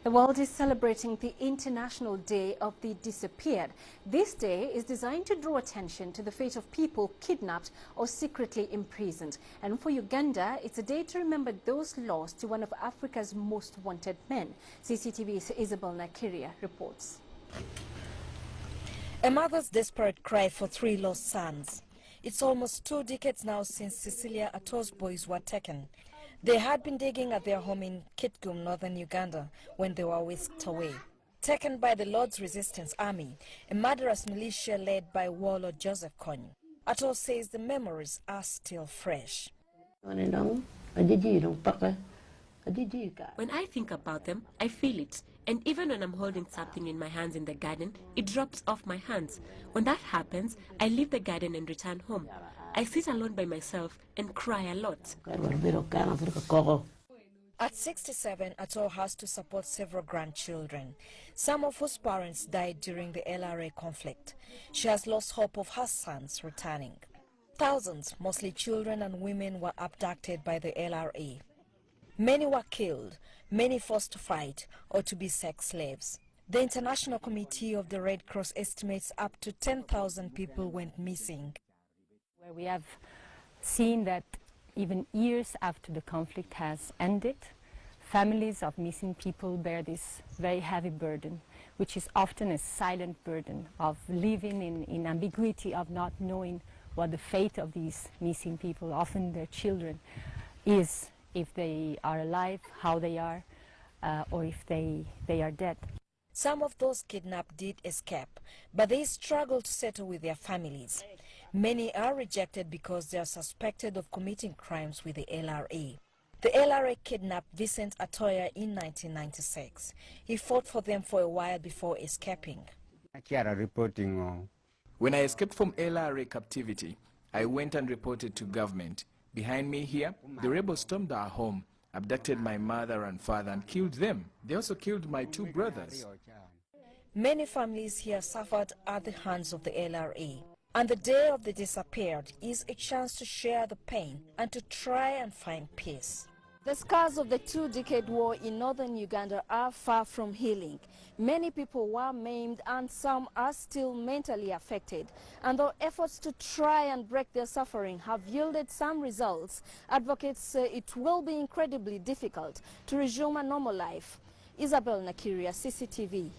The world is celebrating the International Day of the Disappeared. This day is designed to draw attention to the fate of people kidnapped or secretly imprisoned. And for Uganda, it's a day to remember those lost to one of Africa's most wanted men. CCTV's Isabel Nakiria reports. A mother's desperate cry for 3 lost sons. It's almost 2 decades now since Cecilia Ato's boys were taken. They had been digging at their home in Kitgum, northern Uganda, when they were whisked away. Taken by the Lord's Resistance Army, a murderous militia led by warlord Joseph Kony. Ato says the memories are still fresh. When I think about them, I feel it. And even when I'm holding something in my hands in the garden, it drops off my hands. When that happens, I leave the garden and return home. I sit alone by myself and cry a lot. At 67, Ato has to support several grandchildren, some of whose parents died during the LRA conflict. She has lost hope of her sons returning. Thousands, mostly children and women, were abducted by the LRA. Many were killed, many forced to fight or to be sex slaves. The International Committee of the Red Cross estimates up to 10,000 people went missing. Where we have seen that even years after the conflict has ended, families of missing people bear this very heavy burden, which is often a silent burden of living in ambiguity, of not knowing what the fate of these missing people, often their children, is, if they are alive, how they are, or if they are dead. Some of those kidnapped did escape, but they struggle to settle with their families. Many are rejected because they are suspected of committing crimes with the LRA. The LRA kidnapped Vincent Atoya in 1996. He fought for them for a while before escaping. When I escaped from LRA captivity, I went and reported to government. Behind me here, the rebels stormed our home, abducted my mother and father and killed them. They also killed my 2 brothers. Many families here suffered at the hands of the LRA. And the Day of the Disappeared is a chance to share the pain and to try and find peace. The scars of the 2-decade war in northern Uganda are far from healing. Many people were maimed and some are still mentally affected. And though efforts to try and break their suffering have yielded some results, advocates say it will be incredibly difficult to resume a normal life. Isabel Nakiria, CCTV.